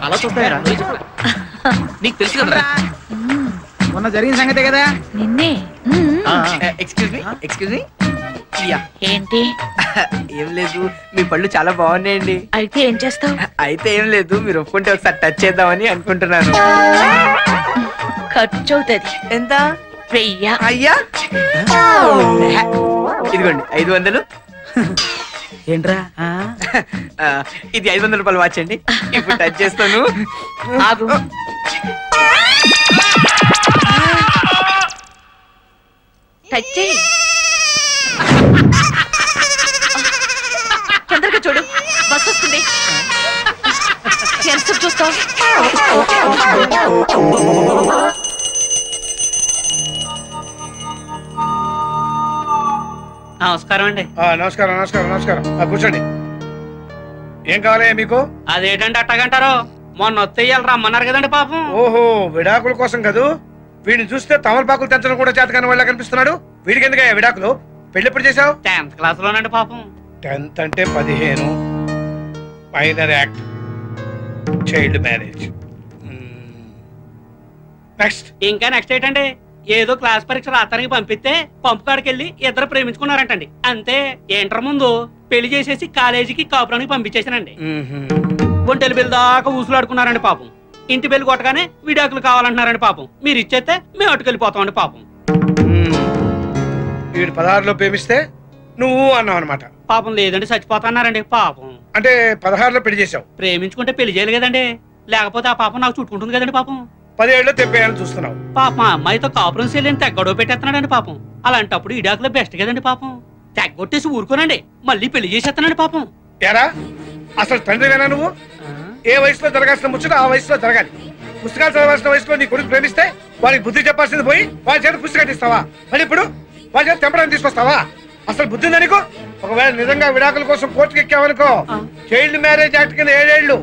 అలా చూస్తారా? నీకు తెలుసు కదా మొన్న జరిగిన సంగతే కదా. నిన్నే. Excuse me. ఏంటి? ఏం లేదు, మీ పళ్ళు చాలా బాగున్నాయండి. అయితే ఏం చేస్తావు? అయితే ఏం లేదు, మీరు ఒప్పుకుంటే ఒకసారి టచ్ చేద్దామని అనుకుంటున్నాను. ఖర్చు అవుతుంది. ఎంత? 1000. అయ్యా ఇదిగోండి 500. ఏంట్రా ఇది 500 రూపాయలు వాచ్ అండి. ఇప్పుడు టచ్ చేస్తాను. ఆగు. టచ్ చేయి. తొందరగా చూడు, బస్ వస్తుంది. ఎంత చూస్తావు? నమస్కారం అండి. నమస్కారం నమస్కారం నమస్కారం. కూర్చోండి. ఏం కావాలి మీకు? అదేంటంటే అట్టగంటారు, మొన్న వత్తేయాలి రమ్మన్నారు కదండి పాపం. ఓహో, విడాకుల కోసం కదూ. వీడిని చూస్తే తమలపాకులు తెంచడం కూడా చేతకాని వాళ్ళ కనిపిస్తున్నాడు. వీడికి ఎందుకయ్యా విడాకులు? పెళ్లి ఎప్పుడు చేసావు? 10th క్లాస్ లోనండి పాపం. 10th అంటే 15. Minor act, child marriage. Next. ఇంకా నెక్స్ట్ ఏంటండి, ఏదో క్లాస్ పరీక్ష రాత్రికి పంపిస్తే పంపు కాడికి వెళ్ళి ఇద్దరు ప్రేమించుకున్నారంటండి. అంతే. ఇంటర్ ముందు పెళ్లి చేసేసి కాలేజీకి కాపురానికి పంపించేసానండి. ఒంటెలు బిల్ దాకా ఊసులాడుకున్నారండి పాపం. ఇంటి బిల్లు కొట్టగానే విడాకులు కావాలంటున్నారండి పాపం. మీరు ఇచ్చేస్తే మేము అటుకెళ్ళిపోతామండి పాపం. వీడు 16లో ప్రేమిస్తే నువ్వు అన్నావు అనమాట. పాపం లేదండి, చచ్చిపోతున్నారండి పాపం. అంటే 16లో పెళ్లి చేసావు. ప్రేమించుకుంటే పెళ్లి చేయాలి కదండి, లేకపోతే ఆ పాపం నాకు చుట్టుకుంటుంది కదండి పాపం. 17లో తెప్పేయాలని చూస్తున్నావు. పాప మా అమ్మాయితో కాపురం చేయలేని తెగ్గొడవ పెట్టేస్తున్నాడండి పాపం. అలాంటప్పుడు ఇడాకులో బెస్ట్ కదండి పాపం. తెగ్గొట్టేసి ఊరుకోనండి, మళ్ళీ పెళ్లి చేసేస్తున్నాడు పాపం. ఎరా, అసలు తండ్రివేనా నువ్వు? ఏ వయసులో జరగాల్సిన ముచ్చట ఆ వయసులో జరగాలి. పుస్తకాలు చదవాల్సిన వయసులో నీ కొడుకు ప్రేమిస్తే వాడికి బుద్ధి చెప్పాల్సింది పోయి వాడి చేత పుస్తకాలు ఇస్తావా? మరి ఇప్పుడు వాడి చేత తెంపడానికి తీసుకొస్తావా? అసలు బుద్ధి ఉందా నీకు? ఒకవేళ నిజంగా విడాకుల కోసం కోర్టుకు ఎక్కావనుకో, చైల్డ్ మ్యారేజ్ యాక్ట్ కింద 7 ఏళ్లు,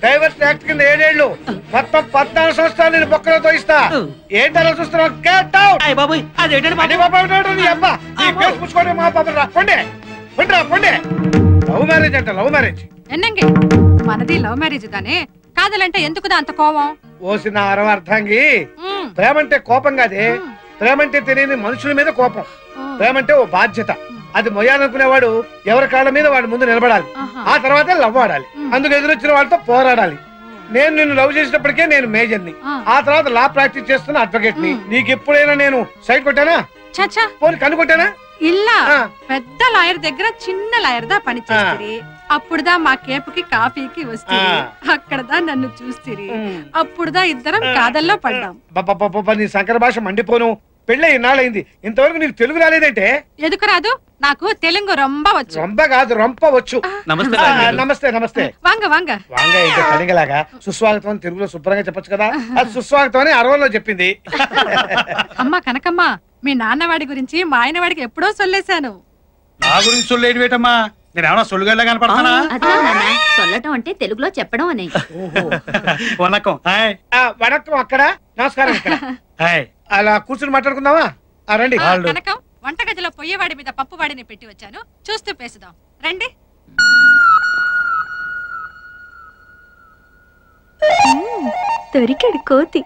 డైవర్స్ యాక్ట్ కింద 7 ఏళ్లు, మొత్తం 14 సంవత్సరాలు నేను బొక్కలతో ఇస్తా. ఏంటలా చూస్తున్నావు? Get out. మా పాప రా, పొండే పొండి రా, పొండే. లవ్ మ్యారేజ్ అంట, లవ్ మ్యారేజ్. ఎన్నంగి మనది లవ్ మ్యారేజ్ దానే కాదలంటే ఎందుకుదా అంత కోపం? ఓసిన అర్థంగి, ప్రేమంటే కోపం కాదే. ప్రేమంటే తెలియని మనుషుల మీద కోపం. ప్రేమంటే ఓ బాధ్యత. అది మొయ్యాలనుకునేవాడు ఎవరి కాళ్ళ మీద వాడి ముందు నిలబడాలి. ఆ తర్వాత లవ్ ఆడాలి. అందుకు ఎదురొచ్చిన వాళ్ళతో పోరాడాలి. నేను నిన్ను లవ్ చేసేటప్పటికే నేను మేజర్ని, ఆ తర్వాత లా ప్రాక్టీస్ చేస్తున్న అడ్వకేట్ ని. నీకు ఎప్పుడైనా నేను సైడ్ కొట్టానా? పోనీ కన్ను కొట్టానా? ఇలా పెద్ద లాయర్ దగ్గర చిన్న లాయర్ దా పని చేస్తుంది. అప్పుడుదా మా కేపుకి కాఫీకి వస్తే అక్కడదా నన్ను చూస్తుంది. అప్పుడుదా ఇద్దరం కాదల్లో పడ్డాం. నీ సంకర భాష మండిపోను. పెళ్ళి ఇన్నాళ్ళైంది, ఇంతవరకు నీకు తెలుగు రాలేదంటే? ఎందుకు రాదు? నాకు తెలుగు రొంబ వచ్చు. రొంబ కాదు, రొంప వచ్చు. నమస్తే నమస్తే. వాంగ వాంగ వాంగ ఏంటో కళింగలాగా సుస్వాగతం అని తెలుగులో శుభ్రంగా చెప్పొచ్చు కదా. అది సుస్వాగతం అని 60లో చెప్పింది. అమ్మా కనకమ్మ, మీ నాన్నవాడి గురించి మా ఆయన వాడికి ఎప్పుడో సొల్లేశాను. నా గురించి సొల్లేడు వేటమ్మా? నేనేమన్నా సొల్లుగడ్డ కనపడతానా? సొల్లటం అంటే తెలుగులో చెప్పడం అని. వనకం. వనకం అక్కడ, నమస్కారం ఇక్కడ. అలా కూర్చుని మాట్లాడుకుందామా? రండి. కనకం, వంటగదిలో పొయ్యేవాడి మీద పప్పువాడిని పెట్టి వచ్చాను, చూస్తూ పేసుదాం రండి. దొరికాడు కోతి.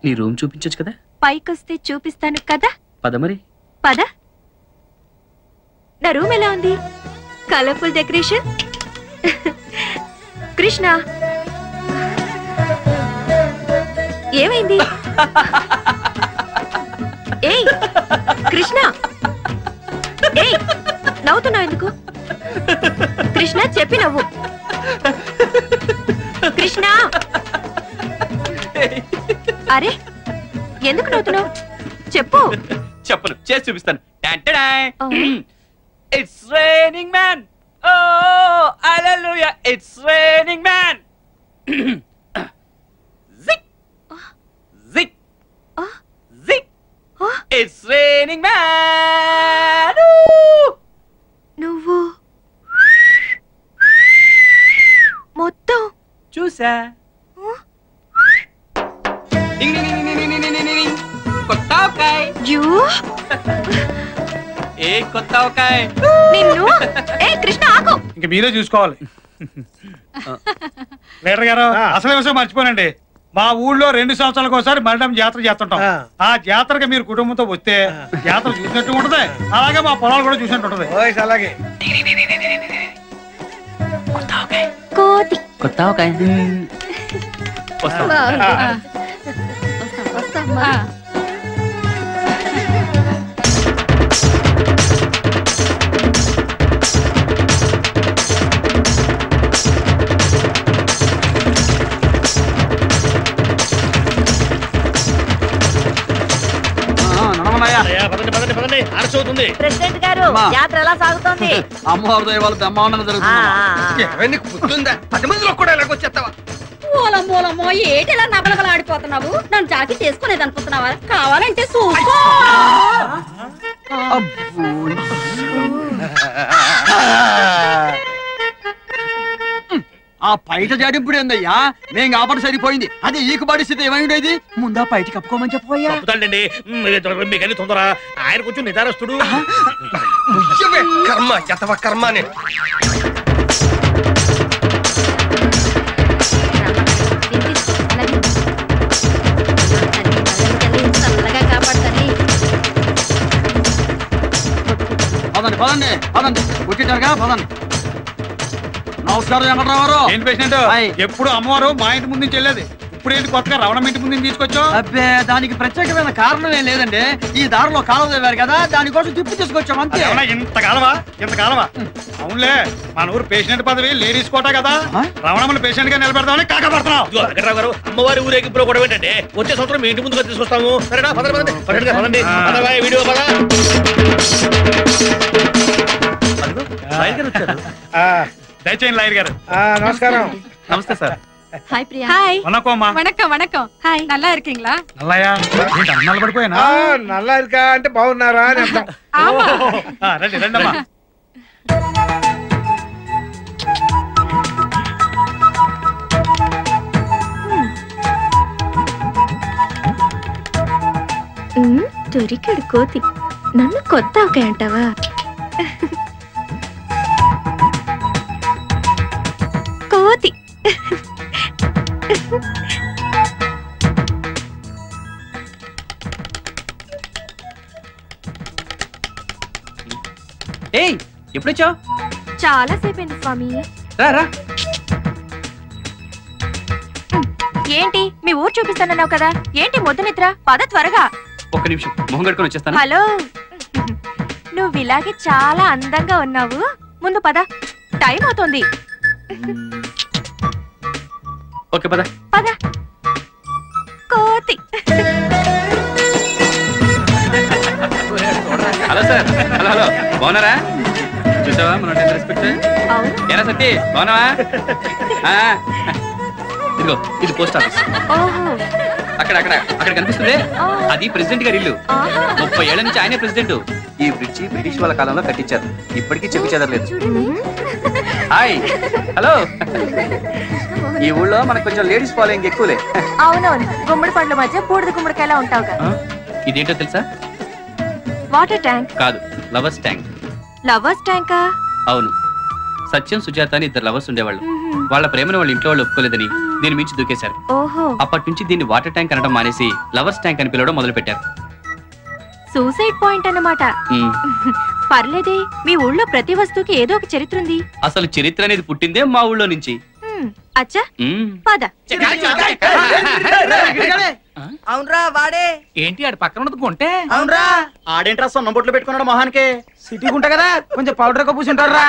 నీ రూమ్ చూపించొచ్చు కదా? పైకొస్తే చూపిస్తాను కదా. పద మరి. పద. నా రూమ్ ఎలా ఉంది? Colourful decoration. కృష్ణ, ఏమైంది? ఏయ్ కృష్ణ, ఏయ్ నవ్వుతున్నావు ఎందుకు? కృష్ణ చెప్పి నవ్వు. కృష్ణ, అరే ఎందుకు నవ్వుతున్నావు? చెప్పు. చెప్పను, చేసి చూపిస్తాను. It's raining man. Oh hallelujah, it's raining man. జిక్ జిక్ జిక్, ఇట్స్ రైనింగ్ మ్యాన్. నువ్వు మొత్తం చూసా. కొత్త ఆవకాయ. యూ ఏ కొత్త ఆవకాయ. నిన్ను ఏ కృష్ణ ఆకు. ఇంక మీరే చూసుకోవాలి. లీడర్ గారు అసలు విషయం మర్చిపోనండి. మా ఊళ్ళో 2 సంవత్సరాలకు ఒకసారి మరణం జాతర చేస్తుంటాం. ఆ జాతరకి మీరు కుటుంబంతో వస్తే జాతర చూసినట్టు ఉంటది, అలాగే మా పొలాలు కూడా చూసినట్టు ఉంటది. అలాగే కోతి. కొత్త ఆవకాయ. ప్రెసిడెంట్ గారు యాత్ర ఎలా సాగుతోంది? అమ్మవారి దయ వల్ల బ్రహ్మాండంగా జరుగుతుంది. గుర్తుందా 10 మందిలో కూడా ఎలాగొచ్చేస్తావా? మూలమో ఏటిలా నబలగలు ఆడిపోతున్నావు? నన్ను జాకి చేసుకునేది అనుకుంటున్నావా? కావాలంటే చూసుకో. ఆ పైట జాడింపుడు ఏందయ్యా? నేను కాబట్టి సరిపోయింది. అది ఈకు పరిస్థితి ఏమైండేది? ముందా పైకి కప్పుకోమని చెప్పబోయా. మీకన్నీ తొందర. ఆయన కొంచెం నిదారస్తుడు. కర్మ చెత్తవ కర్మనే. చల్లగా కాపాడుతుంది. పదండి వచ్చేటారుగా పదండి. నమస్కారం వెంకటరావు గారు. ఏంటి పేషెంట్? ఎప్పుడు అమ్మవారు మా ఇంటి ముందు నుంచి వెళ్ళేది, ఇప్పుడు ఏంటి కొత్తగా రవణ ఇంటి ముందు తీసుకొచ్చా? అబ్బే, దానికి ప్రత్యేకమైన కారణం ఏం లేదండి. ఈ దారిలో కాలువ తవ్వారు కదా, దానికోసం తిప్పి తీసుకొచ్చాం అంతే. ఇంత కాలవా? అవునులే, మన ఊరు పేషెంట్ పదవి లేడీస్ కోటా కదా, రవణమ్మని పేషెంట్ గా నిలబెడతామని కాకపడుతున్నావు. వెంకటరావు గారు, అమ్మవారి ఊరేగింపులో కూడా ఏంటంటే వచ్చే సంవత్సరం మీ ఇంటి ముందుగా తీసుకొస్తాము. సరేనా? పదండి. వీడియో దయచేయండి లాయర్ గారు. నమస్కారం. నమస్తే sir. Hi Priya. Hi. Vanakkam. Hi. నల్లా இருக்கீங்களா? నల్లయ్య నల్ల పడిపోయానా? నల్లా ఇరుకా అంటే బాగున్నారా అని అర్థం. రండమ్మా. దొరికాడు కోతి. నన్ను కొత్త ఆవకాయ అంటావా? కోతి. ఏయ్, ఎప్పుడొచ్చావు? చాలా సేపైంది స్వామి. రా. ఏంటి మీ ఊరు చూపిస్తానన్నావు కదా, ఏంటి మొద్దు నిద్ర? పద త్వరగా. ఒక్క నిమిషం, మొహం కడుకొని వచ్చేస్తాను. హలో, నువ్వు ఇలాగే చాలా అందంగా ఉన్నావు. ముందు పద, టైం అవుతోంది. ఓకే పద. కోతి. Hello sir. హలో బాగున్నారా? చూసావా మన రెస్పెక్ట్. ఏరా సత్తి, బాగున్నావా? ఇదిగో ఇది పోస్ట్ ఆఫీస్. అక్కడ కనిపిస్తుంది, అది ప్రెసిడెంట్ గారి ఇల్లు. 30 ఏళ్ల నుంచి ఆయనే ప్రెసిడెంట్. ఈ బ్రిడ్జి బ్రిటిష్ వాళ్ళ కాలంలో కట్టించారు, ఇప్పటికీ చెప్పి చెదరలేదు. హాయ్. హలో. ఈ ఊళ్ళో మనకు కొంచెం లేడీస్ ఫాలోయింగ్ ఎక్కువలే. అవునవును, గుమ్మడి పండ్ల మధ్య బూడిద గుమ్మడికాయలా ఉంటావు కదా. ఇదేంటో తెలుసా? వాటర్ ట్యాంక్ కాదు, లవర్స్ ట్యాంక్. లవర్స్ ట్యాంకా? అవును. సత్యం, సుజాత అని 2 లవర్స్ ఉండేవాళ్ళు. వాళ్ళ ప్రేమను వాళ్ళ ఇంట్లో వాళ్ళు ఒప్పుకోలేదని దీని మించి దూకేశారు. అప్పటి నుంచి దీన్ని వాటర్ ట్యాంక్ అనడం మానేసి లవర్స్ ట్యాంక్ అని పిలవడం మొదలు పెట్టారు. సూసైడ్ పాయింట్ అన్నమాట. పర్లేదే, మీ ఊళ్ళో ప్రతి వస్తువుకి ఏదో ఒక చరిత్ర ఉంది. అసలు చరిత్ర అనేది పుట్టిందే మా ఊళ్ళో నుంచి. అచ్చా, పద. అవునరా వాడే. ఏంటి ఆడు పక్కన ఉన్నది కొంటే? అవునరా, ఆడేంట్రా సొన్నం బొట్లు పెట్టుకున్నాడు మొహానికి. సిటీ గుంటా కదా, కొంచెం పౌడర్ ఎక్కువ పూసుంటారా.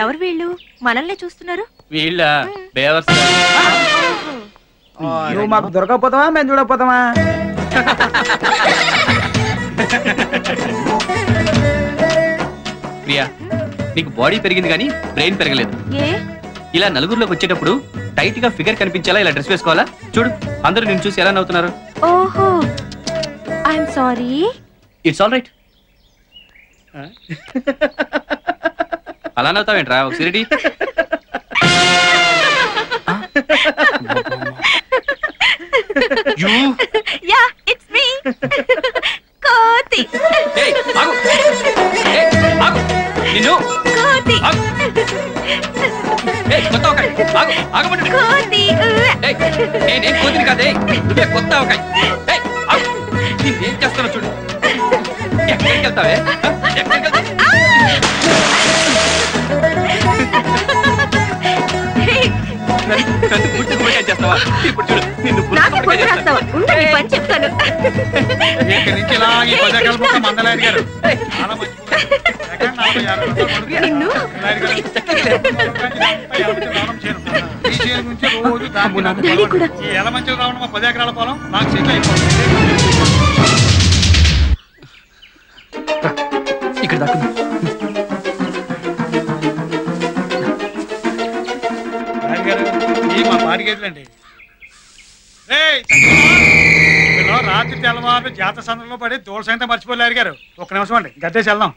ఎవరు వీళ్ళు? మనల్ని చూస్తున్నారు. వీళ్ళ బేవర్స్. నువ్వు మాకు దొరకకపోతావా, మేము చూడకపోతావా? ప్రియా, నీకు బాడీ పెరిగింది కానీ బ్రెయిన్ పెరగలేదు. ఇలా నలుగురిలోకి వచ్చేటప్పుడు టైట్ గా ఫిగర్ కనిపించేలా ఇలా డ్రెస్ వేసుకోవాలా? చూడు, అందరూ నిన్ను చూసి ఎలా నవ్వుతున్నారు. ఓహో, I'm sorry. It's all right. అలా నవ్వుతావేంట్రా? ఒక సిరిడి. యా ఇట్స్ మీ కోతి ఏయ్ ఆగు ఏయ్ ఆగు నిన్ను కోతి ఆగు ఏయ్ కొత్త అవకాయ ఆగు ఆగమంటే కోతి ఏయ్ నేను కోతిని కాదే నువ్వే కొత్త అవకాయ ఏయ్ ఆగు నేనేం చేస్తానో చూడు ఎక్కడికి వెళ్తావే ఎక్కడికి వెళ్తావు నన్ను పుట్టుకుపోయి చేస్తావా ఇప్పుడు చూడు నిన్ను నాకే పొద్దు రాస్తావా ఉండు నీ పని చెప్తాను ఇక్కడి నుంచి ఇలా ఈ 10 ఎకరాల మొత్తం మందలారి గారు చాలా మంచి నిన్ను ఈ చేను నుంచి రోజు డాడీ కూడా ఈ ఎలమంచిలో రావడం 10 ఎకరాల పొలం నాకు సెటిల్ అయిపోతుంది ఇక్కడ దాక్కున్నా మా పాడిగేట్లండి రాత్రి తెల్లవారు జాతర సందర్భంలో పడి దోళ సైతం మర్చిపోలేరు గారు. ఒక్క నిమిషం అండి గద్దేసి వెళ్దాం.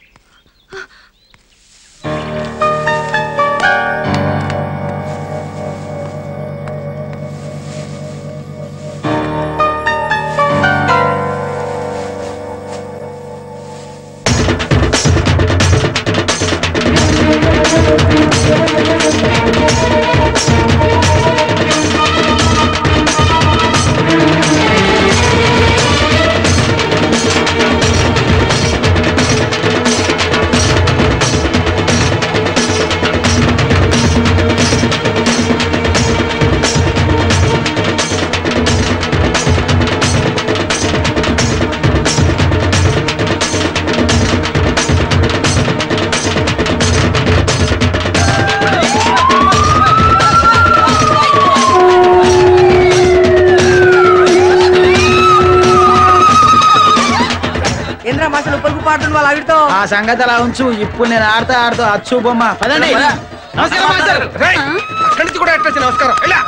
ఆ సంగతి అలా ఉంచు. ఇప్పుడు నేను ఆడుతూ అచ్చు బొమ్మ పదండి.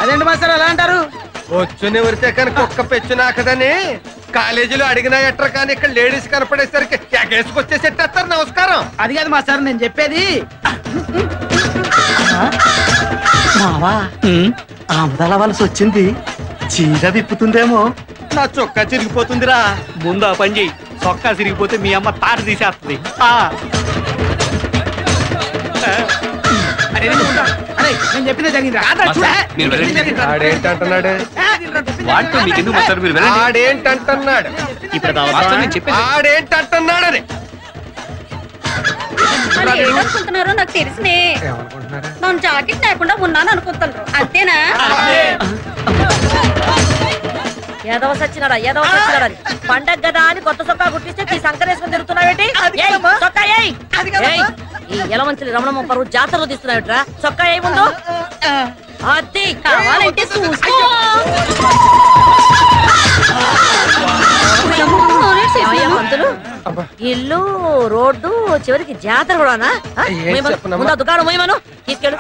అదేంటి మాస్టర్ అలా అంటారు? వచ్చుని ఉరితే కనుక ఒక్క పెచ్చు నాకదని కాలేజీలో అడిగినా ఎట్రా కానీ ఇక్కడ లేడీస్ కనపడేసరికి ఎగేసుకొచ్చే సెట్టేస్తారు. నమస్కారం. అది కాదు మాస్టర్ నేను చెప్పేది. ఆమదాల వలస వచ్చింది. చీర విప్పుతుందేమో, నా చొక్కా చిరిగిపోతుందిరా. ముందు ఆ పని చెయ్యి. చొక్కా సిరిగిపోతే మీ అమ్మ తాట తీసేస్తుంది. అరే నేను చెప్పిందే జరిగింది. ఆడేంటంటున్నాడు? ఆడేంటంటున్నాడు? ఆడేంటంటున్నాడని ఏమనుకుంటున్నారో నాకు తెలిసినే. మనం జాకెట్ లేకుండా ఉన్నాను అనుకుంటున్నారు అంతేనా? ఏదవ సచ్చినారా ఏదవ సచ్చినారా పండగ కదా అని కొత్త చొక్కా కుట్టిస్తే ఈ సంకరేసుకుని తిరుగుతున్నావేంటి? ఈ ఎలమంచిలి రమణమ్మ పరువు జాతరలో తీస్తున్నావేట్రా? చొక్కా ఏ ముందు అది కావాలంటే చూసుకో. పంతులు ఇల్లు రోడ్డు చివరికి జాతర కూడానా? ముందు దుకాణం పోయమను తీసుకెళ్ళు.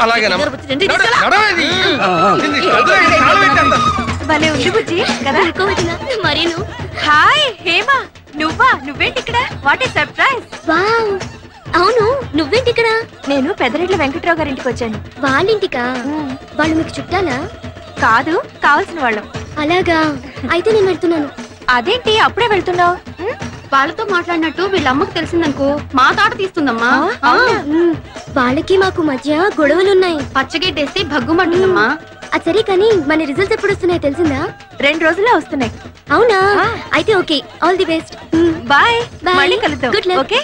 భలే ఉంది బుజ్జి కదా. మరీను హాయ్ హేమా, నువ్వేంటి ఇక్కడ? What a surprise. వావ్, అవును నువ్వేంటి ఇక్కడ? నేను పెదరెడ్ల వెంకట్రావు గారి ఇంటికి వచ్చాను. వాళ్ళింటికా? వాళ్ళు మీకు చుట్టాలా? కాదు, కావాల్సిన వాళ్ళం. అలాగా, అయితే నేను వెళ్తున్నాను. అదేంటి అప్పుడే వెళ్తున్నావు? వాళ్ళతో మాట్లాడినట్టు వీళ్ళ అమ్మకు తెలిసిందనుకో మా తాట తీస్తుందమ్మా. వాళ్ళకి మాకు మధ్య గొడవలున్నాయి. పచ్చగడ్డేస్తే భగ్గుమంటుందమ్మా. అది సరే కానీ మన రిజల్ట్స్ ఎప్పుడు వస్తున్నాయో తెలిసిందా? 2 రోజుల్లో వస్తున్నాయి. అవునా? అయితే okay, all the best. Bye. మళ్ళీ కలుద్దాం. Good luck. ఓకే.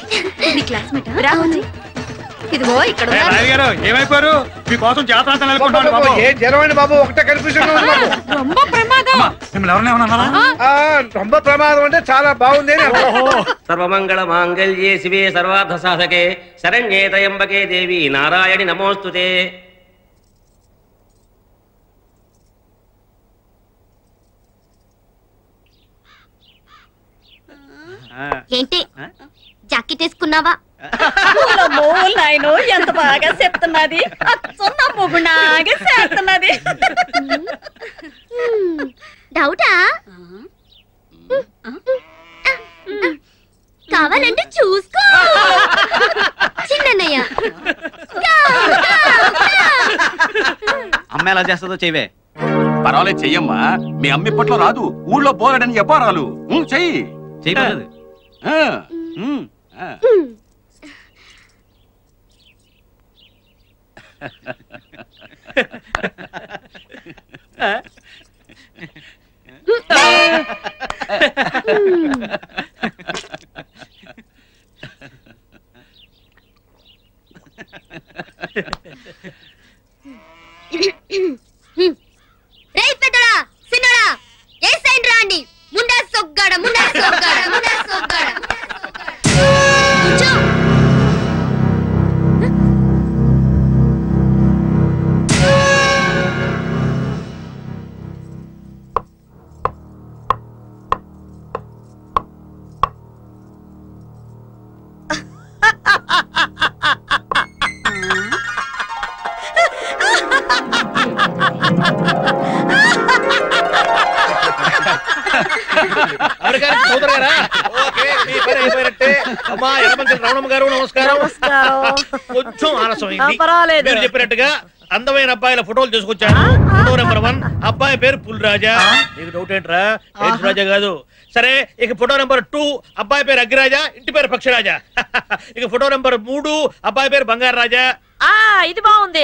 నీ క్లాస్మేట్ రావుజీ. ఇదిగో ఇక్కడ ఏమైపోయారు? మీకోసం జాతర జరవండి బాబు. ఒకటే కన్ఫ్యూజన్ రొంబ ప్రమాదం. మిమ్మల్ని ఎవరైనా ఏమన్నారా? రొంబ ప్రమాదం అంటే చాలా బాగుంది. సర్వమంగళ మాంగళ్యే శివే సర్వార్థ సాధకే శరణ్యే త్రయంబకే దేవి నారాయణి నమోస్తుతే. ఏంటి జాకెట్ వేసుకున్నావా? నాయనో ఎంత బాగా చెప్తున్నది. మొగునాగా చేస్తున్నది. డౌటా? కావాలంటే చూసుకో చిన్నయ్య. అమ్మ ఎలా చేస్తుందో చెయ్యవే. పర్వాలేదు చెయ్యమ్మా. మీ అమ్మ ఇప్పట్లో రాదు, ఊళ్ళో పోరాడని చెప్పారాలు. చెయ్యి చెయ్యలేదు. రేయ్ పెద్దడా సిన్నడా ఏ సైడ్ రాండి. ముండా సొగ్గాడ ముండా సొగ్గాడ ముండా సొగ్గాడ కూర్చో. రమణమ్మ గారు నమస్కారం. కొంచెం ఆలస్యమైంది. మీరు చెప్పినట్టుగా అందమైన అబ్బాయిల ఫోటోలు తీసుకొచ్చాను. ఫోటో నెంబర్ 1 అబ్బాయి పేరు పుల్రాజా. నీకు డౌట్ ఏంట్రా? రాజా కాదు. సరే, ఇక ఫోటో నెంబర్ 2 అబ్బాయి పేరు అగ్గిరాజా, ఇంటి పేరు పక్షిరాజా. ఇక ఫోటో నెంబర్ 3 అబ్బాయి పేరు బంగారు రాజా. ఇది బాగుంది.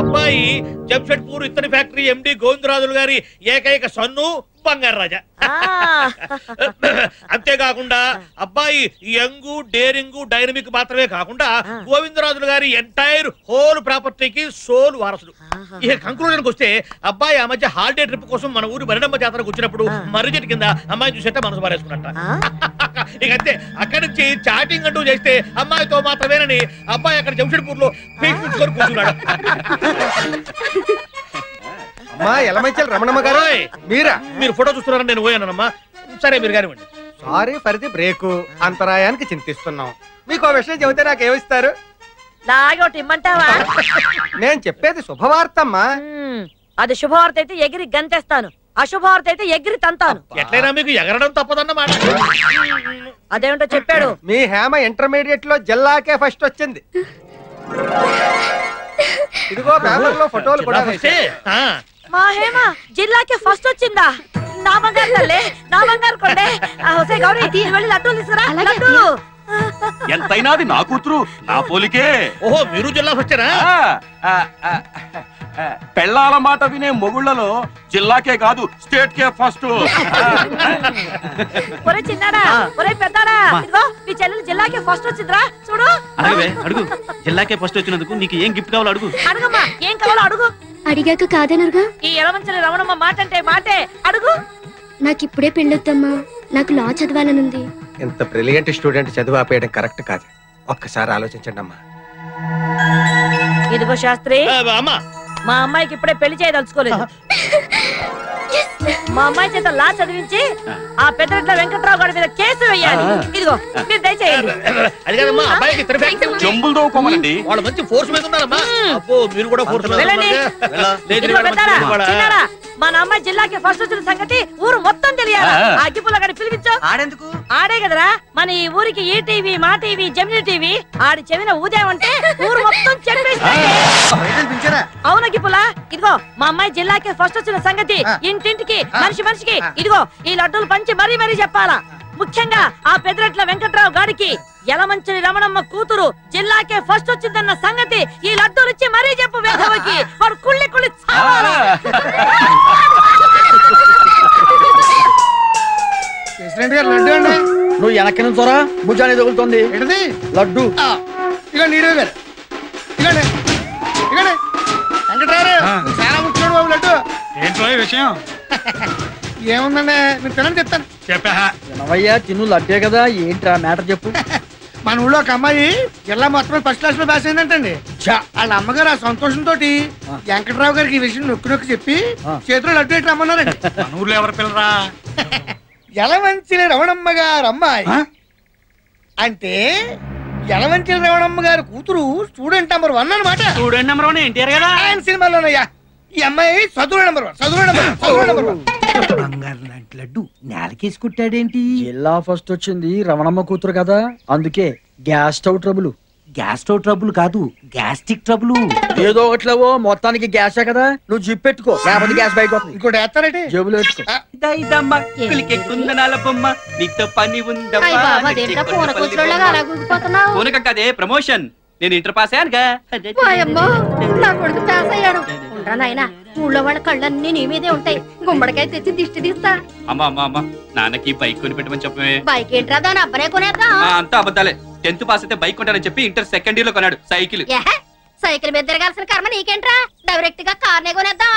అబ్బాయి జంషెడ్పూర్ ఇత్తడి ఫ్యాక్టరీ ఎండి గోవిందరాజులు గారి ఏకైక సన్ను బంగారు రాజా. అంతేకాకుండా అబ్బాయి యంగ్, డేరింగ్, డైనమిక్ మాత్రమే కాకుండా గోవిందరాజులు గారి ఎంటైర్ హోల్ ప్రాపర్టీకి సోల్ వారసుడు. ఇక కంక్లూజన్కి వస్తే అబ్బాయి ఆ మధ్య హాలిడే ట్రిప్ కోసం మన ఊరు మరిడమ్మ జాతరకు వచ్చినప్పుడు మర్రి చెట్టు కింద అమ్మాయి చూసేట మనసు పారేసుకున్నట్ట. ఇక అంతే, అక్కడి నుంచి చాటింగ్ అంటూ చేస్తే అమ్మాయితో మాత్రమేనని అబ్బాయి అక్కడ జంషెడ్పూర్ లో పీల్చుకొని కూర్చున్నాడు. అమ్మా ఎలమంచల్ రమణమ్మ గారు మీరా? మీరు ఫోటో చూస్తున్నారని నేను పోయానమ్మా. సరే మీరు కానివ్వండి. Sorry for the break. అంతరాయానికి చింతిస్తున్నాం. మీకు విషయం చెబితే నాకేమిస్తారు? లాగోటి ఇమ్మంటావా? నేను చెప్పేది శుభవార్తమ్మా. అది శుభవార్త అయితే ఎగిరి గంతేస్తాను, అశుభవార్త అయితే ఎగిరి తంతాను. ఎట్లయినా మీకు ఎగరడం తప్పదన్నమాట. అదేమిటో చెప్పాడు. మీ హేమ ఇంటర్మీడియట్ లో జిల్లాకే ఫస్ట్ వచ్చింది. ఇదిగో పేపర్ లో ఫోటోలు కూడా. మా హేమ జిల్లాకే ఫస్ట్ వచ్చిందా? నా బంగారు తల్లే, నా బంగారు కొండే. గౌరీ వెళ్ళి లడ్డూలు తీసుకురా. లడ్డూ ఎంతైనా అది నా కూతురు, నా పోలికే. ఓహో, మీరు జిల్లా వచ్చారా? పెళ్ళాల మాట వినే మొగుళ్లలో జిల్లాకే కాదు స్టేట్ కే ఫస్ట్. ఒరే చిన్నాడా, ఒరే పెద్దాడా, ఇదిగో మీ చెల్లెలు జిల్లాకే ఫస్ట్ వచ్చిందిరా చూడు. అడుగు, జిల్లాకే ఫస్ట్ వచ్చినందుకు నీకు ఏం గిఫ్ట్ కావాలో అడుగు. అడుగమ్మా, ఏం కావాలో అడుగు. అడిగాక కాదనరుగా. ఈ ఎలమంచలి రమణమ్మ మాట అంటే మాటే. అడుగు. నాకిప్పుడే పెళ్ళొద్దమ్మా, నాకు లా చదవాలనుంది. ఇంత బ్రిలియంట్ స్టూడెంట్ చదువు ఆపేయడం కరెక్ట్ కాదు. ఒక్కసారి ఆలోచించండి అమ్మా. ఇదిగో శాస్త్రి, అమ్మా మా అమ్మాయికి ఇప్పుడే పెళ్లి చేయదలుచుకోలేదు. మా అమ్మాయి చేత లా చదివించి ఆ పెద్దరెడ్ల వెంకట్రావు గారి మీద కేసు వేయాలి. ఇదిగో మీరు దయచేయండి. అది కాదమ్మా, అబ్బాయికి జంబులు దోకోమనండి. వాళ్ళు మంచి ఫోర్స్ మీద ఉన్నారమ్మా. అబ్బో, మీరు కూడా ఫోర్స్ మీద వెళ్ళండి. ఇదిగో పెద్దాడా, చిన్నాడా, మన అమ్మాయి జిల్లాకి ఫస్ట్ వచ్చిన సంగతి ఊరు మొత్తం తెలియాలి. ఆ అగ్గిపుల్ల గారిని పిలిపించు. ఆడెందుకు? ఆడే కదరా మన ఈ ఊరికి ఈ టీవీ, మా టీవీ, జెమిని టీవీ. ఆడి చెవిన ఊదేమంటే ఊరు మొత్తం చెప్పేస్తాయి. అవును అగ్గిపుల్ల, ఇదిగో మా అమ్మాయి జిల్లాకి ఫస్ట్ వచ్చిన సంగతి ఇంటింటికి, మనిషి మనిషికి ఇదిగో ఈ లడ్డూలు పంచి మరీ మరీ చెప్పాలా. ముఖ్యంగా ఆ పెద్దరెట్ల వెంకట్రావు గారికి యలమంచిలి రమణమ్మ కూతురు జిల్లాకే ఫస్ట్ వచ్చిందన్న సంగతి ఈ లడ్డూలు ఇచ్చి మరీ చెప్పు. వేధవకి వాడు కుళ్ళి కుళ్ళి చావాలా. లడ్డు అండి. నువ్వు వెనక్కి నుంచోరా, భుజాన్ని తగులుతోంది. ఏంటిది? లడ్డు. ఇక నీడే గారు, ఇగండి ఇగండి. వెంకటరావు చాలా ముఖ్యమైన బాబు లడ్డు. ఏంటో విషయం? ఏముందండి, మీరు తినండి చెప్తాను. చెప్పా వినవయ్యా, తిను లడ్డే కదా. ఏంట్రా మ్యాటర్ చెప్పు. మన ఊళ్ళో ఒక అమ్మాయి జిల్లా మొత్తం ఫస్ట్ క్లాస్ లో పాస్ అయిందంటండి. వాళ్ళ అమ్మగారు ఆ సంతోషంతో వెంకటరావు గారికి ఈ విషయం నొక్కి నొక్కి చెప్పి చేతిలో లడ్డు ఎట్టి రమ్మన్నారండి. మన ఊర్లో ఎవరు పిల్లరా? యలమంచిలి రమణమ్మ గారు అమ్మాయి. అంటే యలమంచిలి రమణమ్మ గారి కూతురు స్టూడెంట్ నెంబర్ 1 అన్నమాట. స్టూడెంట్ నెంబర్ 1 ఎన్టీఆర్ కదా ఆయన సినిమాలోనయ్యా. ఈ అమ్మాయి చదువు నెంబర్ 1, చదువు నెంబర్ 1. బంగారు లాంటి లడ్డు నేలకేసి కుట్టాడేంటి? జిల్లా ఫస్ట్ వచ్చింది రమణమ్మ కూతురు కదా, అందుకే gas stove trouble. Gastro trouble కాదు, గ్యాస్ట్రిక్ ట్రబుల్. ఏదో ఒకట్లేవో మొత్తానికి గ్యాసే కదా, నువ్వు జిప్ పెట్టుకో, లేకపోతే గ్యాస్ బయట వస్తుంది. ఇంకోటి వేస్తారంటే జేబులో పెట్టుకో. నీతో పని కదే ప్రమోషన్. నేను ఇంటర్ పాస్ అయ్యానుగా. నా కొడుకు పాస్ అయ్యాడు. ఉండరా నాయనా, ఊళ్ళో వాళ్ళ కళ్ళన్నీ నీ మీదే ఉంటాయి. గుమ్మడికాయ తెచ్చి దిష్టి తీస్తా. అమ్మా నాన్నకి బైక్ కొని పెట్టమని చెప్పమే. బైక్ ఏంట్రా, దాని అబ్బనే కొనేద్దా. అంతా అబద్ధాలే. 10th పాస్ అయితే బైక్ కొంటానని చెప్పి ఇంటర్ సెకండ్ ఇయర్ లో కొన్నాడు సైకిల్. సైకిల్ మీద తిరగాల్సిన కర్మ నీకేంట్రా, డైరెక్ట్ గా కార్నే కొనేద్దాం.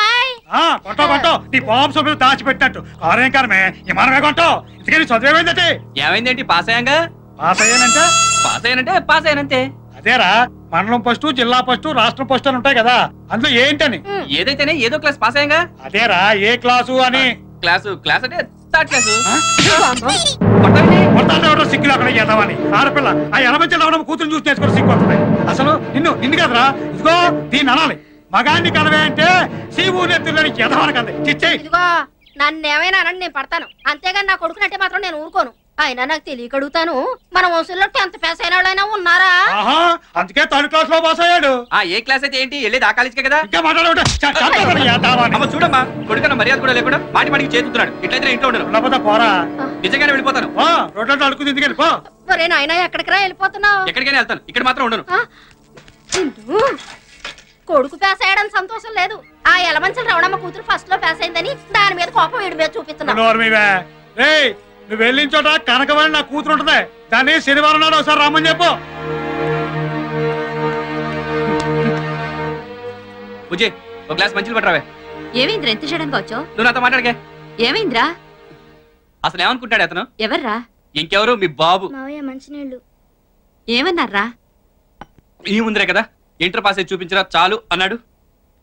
దాచిపెట్టినట్టు కారేం కారమే విమానమే కొంటావు. ఇంతకీ చదివేమైందంటే ఏమైందేంటి? పాస్ అయ్యాంగా. పాస్ అయ్యానంటే పాస్ అయ్యానంతే. అదేరా, మండలం ఫస్ట్, జిల్లా ఫస్ట్, రాష్ట్రం ఫస్ట్ అని ఉంటాయి కదా, అందులో ఏంటని? ఏదైతేనే ఏదో క్లాస్ పాస్ అయ్యాంగా. అదేరా, ఏ క్లాసు అని. క్లాస్ అంటే థర్డ్ క్లాసు. సిగ్గులు అక్కడ చేద్దామని ఆడపిల్ల ఆ ఎనమంచి రావడం కూతురు చూసి నేర్చుకుని సిగ్గు వస్తుంది. అసలు నిన్ను కదరా, ఇదిగో దీన్ని అనాలి. మగాన్ని కలవే అంటే సీవు నెత్తులని ఎదవని కదా. ఇదిగో నన్ను ఏమైనా అనండి, నేను పడతాను. అంతేగాని నా కొడుకునంటే మాత్రం నేను ఊరుకోను. అయినా నాకు తెలియక అడుగుతాను, మన వంశంలో 10th పాస్ అయిన వాళ్ళైనా ఉన్నారా? అందుకే 3rd క్లాస్ లో పాస్ అయ్యాడు. ఏ క్లాస్ అయితే ఏంటి, వెళ్ళేది ఆ కాలేజీకే కదా. చూడమ్మా, కొడుకన్న మర్యాద కూడా లేకుండా మాటికి చేతున్నాడు. ఇట్లయితే ఇంట్లో ఉండను. పోరా, నిజంగానే వెళ్ళిపోతాను. రోడ్లలో అడుగుతుంది ఎందుకని పో. ఒరే నాయనా, ఎక్కడికి రా వెళ్ళిపోతున్నావు? ఎక్కడికైనా వెళ్తాను, ఇక్కడ మాత్రం ఉండను. కొడుకు పాస్ అయ్యాడని సంతోషం లేదు. ఆ ఎలమంచల రవణమ్మ కూతురు ఫస్ట్ లో పాస్ అయిందని దాని మీద కోపం వీడి మీద చూపిస్తున్నావు. నువ్వు వెళ్ళిన చోట కనకవాణి నా కూతురు ఉంటది, దాన్ని శనివారం నాడు ఒకసారి రమ్మని చెప్పు. పూజే, ఒక గ్లాస్ మంచిలు పట్టరావే. ఏమైందిరా, ఎంత చేయడానికి వచ్చావు? నువ్వు నాతో మాట్లాడకే. ఏమైందిరా? అసలు ఏమనుకుంటాడు అతను? ఎవర్రా? ఇంకెవరు, మీ బాబు. మంచినీళ్ళు ఏమన్నారా? ఈ ముందరే కదా ఇంటర్ పాస్ అయి చూపించరా చాలు అన్నాడు.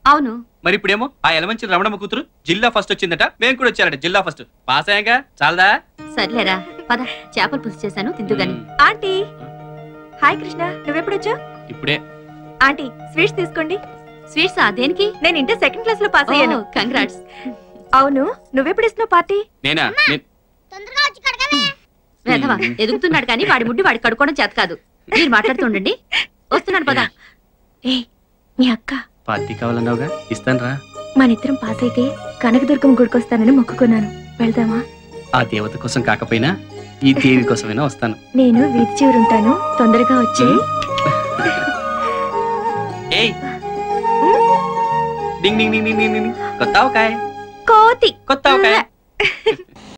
అవును, మరి ఇప్పుడేమో ఆ ఎలమంచి రమణమ్మ కూతురు జిల్లా ఫస్ట్ వచ్చిందట, మేము కూడా వచ్చారట జిల్లా ఫస్ట్. పాస్ అయ్యాక చాలదా? సర్లేరా, పద, చేపలు పులుసు చేశాను, తిందుగాని. ఆంటీ, హాయ్ కృష్ణ, నువ్వెప్పుడొచ్చావు? ఇప్పుడే. ఆంటీ, స్వీట్స్ తీసుకోండి. స్వీట్స్ దేనికి? నేను ఇంటర్ 2nd క్లాస్ లో పాస్ అయ్యాను. కంగ్రాట్స్. అవును, నువ్వెప్పుడు ఇస్తున్నావు పార్టీ? నేనా? వేధవా, ఎదుగుతున్నాడు కానీ వాడి ముడ్డి వాడి కడుకోవడం చేత కాదు. మీరు మాట్లాడుతుండండి, వస్తున్నాను పద. ఏ, మీ అక్క పార్టీ కావాలన్నావుగా, ఇస్తాను రా. మనిద్దరం పాస్ అయితే కనకదుర్గం గుడికొస్తానని మొక్కుకున్నాను, వెళ్దామా? ఆ దేవత కోసం కాకపోయినా ఈ దేవి కోసమైనా వస్తాను. నేను వీధి చివరుంటాను, తొందరగా వచ్చి. ఏయ్, డింగ్ డింగ్ డింగ్ డింగ్ డింగ్. కొత్త ఆవకాయ. కోతి. కొత్త ఆవకాయ.